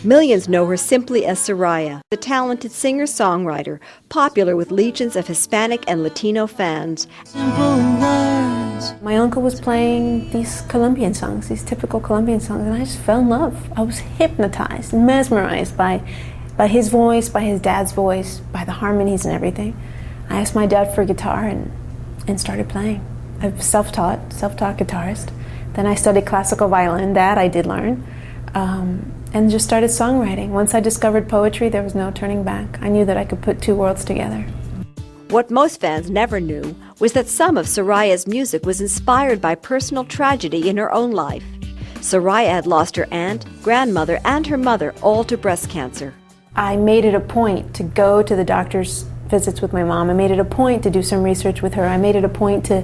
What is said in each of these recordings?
Millions know her simply as Soraya, the talented singer-songwriter, popular with legions of Hispanic and Latino fans. My uncle was playing these Colombian songs, these typical Colombian songs, and I just fell in love. I was hypnotized, mesmerized by his voice, by his dad's voice, by the harmonies and everything. I asked my dad for a guitar and started playing. I'm self-taught guitarist. Then I studied classical violin, that I did learn, and just started songwriting. Once I discovered poetry, there was no turning back. I knew that I could put two worlds together. What most fans never knew was that some of Soraya's music was inspired by personal tragedy in her own life. Soraya had lost her aunt, grandmother, and her mother all to breast cancer. I made it a point to go to the doctor's visits with my mom. I made it a point to do some research with her. I made it a point to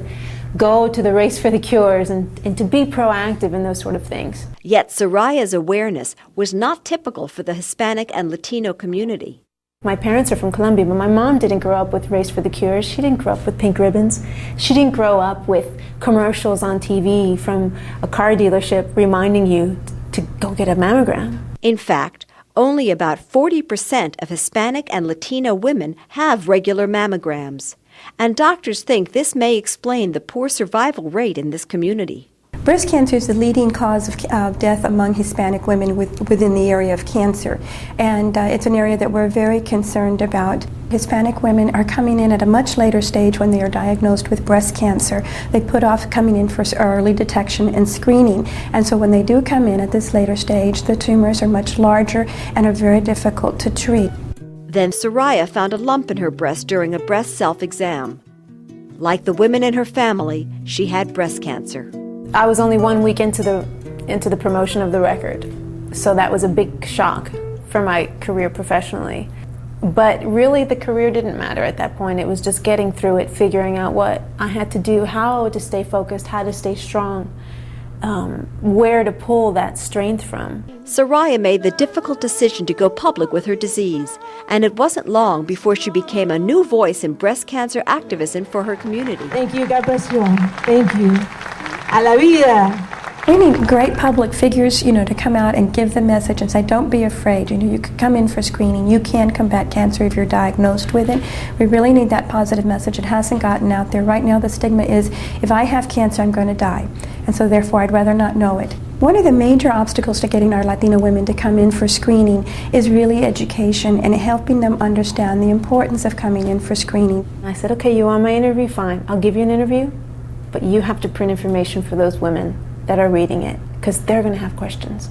go to the Race for the Cures and to be proactive in those sort of things. Yet Soraya's awareness was not typical for the Hispanic and Latino community. My parents are from Colombia, but my mom didn't grow up with Race for the Cures. She didn't grow up with pink ribbons. She didn't grow up with commercials on TV from a car dealership reminding you to go get a mammogram. In fact, only about 40% of Hispanic and Latino women have regular mammograms. And doctors think this may explain the poor survival rate in this community. Breast cancer is the leading cause of death among Hispanic women within the area of cancer. And it's an area that we're very concerned about. Hispanic women are coming in at a much later stage when they are diagnosed with breast cancer. They put off coming in for early detection and screening. And so when they do come in at this later stage, the tumors are much larger and are very difficult to treat. Then Soraya found a lump in her breast during a breast self-exam. Like the women in her family, she had breast cancer. I was only 1 week into the promotion of the record, so that was a big shock for my career professionally. But really the career didn't matter at that point. It was just getting through it, figuring out what I had to do, how to stay focused, how to stay strong, where to pull that strength from. Soraya made the difficult decision to go public with her disease, and it wasn't long before she became a new voice in breast cancer activism for her community. Thank you. God bless you all. Thank you. A la vida. We need great public figures, to come out and give the message and say, don't be afraid. You could come in for screening. You can combat cancer if you're diagnosed with it. We really need that positive message. It hasn't gotten out there. Right now the stigma is, if I have cancer, I'm going to die. And so therefore, I'd rather not know it. One of the major obstacles to getting our Latino women to come in for screening is really education and helping them understand the importance of coming in for screening. I said, okay, you want my interview? Fine. I'll give you an interview, but you have to print information for those women that are reading it, because they're going to have questions.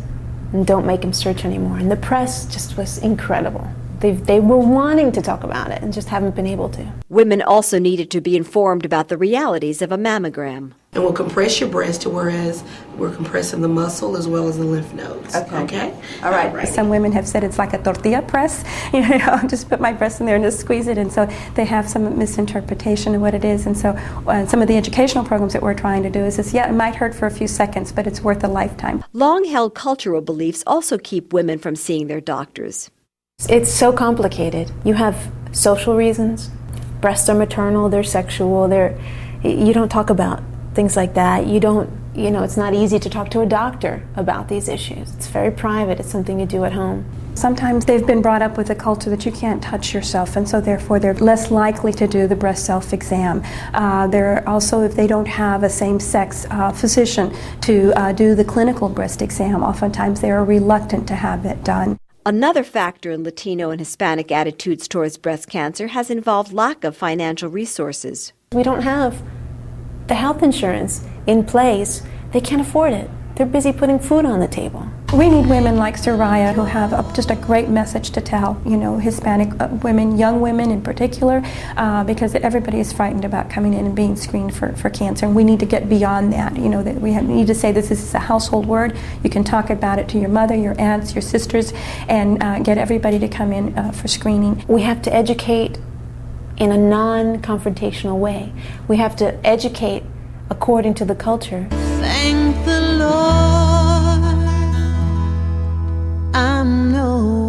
And don't make them search anymore. And the press just was incredible. They were wanting to talk about it and just haven't been able to. Women also needed to be informed about the realities of a mammogram. And we'll compress your breast to whereas we're compressing the muscle as well as the lymph nodes. Okay? All right. Some women have said it's like a tortilla press. Just put my breast in there and just squeeze it. And so they have some misinterpretation of what it is. And so some of the educational programs that we're trying to do is this, yeah, it might hurt for a few seconds, but it's worth a lifetime. Long-held cultural beliefs also keep women from seeing their doctors. It's so complicated. You have social reasons. Breasts are maternal, they're sexual, you don't talk about things like that. It's not easy to talk to a doctor about these issues. It's very private. It's something you do at home. Sometimes they've been brought up with a culture that you can't touch yourself, and so therefore they're less likely to do the breast self-exam. They're also, if they don't have a same-sex physician to do the clinical breast exam, oftentimes they are reluctant to have it done. Another factor in Latino and Hispanic attitudes towards breast cancer has involved lack of financial resources. We don't have the health insurance in place. They can't afford it. They're busy putting food on the table. We need women like Soraya who have just a great message to tell, Hispanic women, young women in particular, because everybody is frightened about coming in and being screened for cancer. And we need to get beyond that, that we need to say this is a household word. You can talk about it to your mother, your aunts, your sisters, and get everybody to come in for screening. We have to educate in a non-confrontational way. We have to educate according to the culture. Thank the Lord, I'm no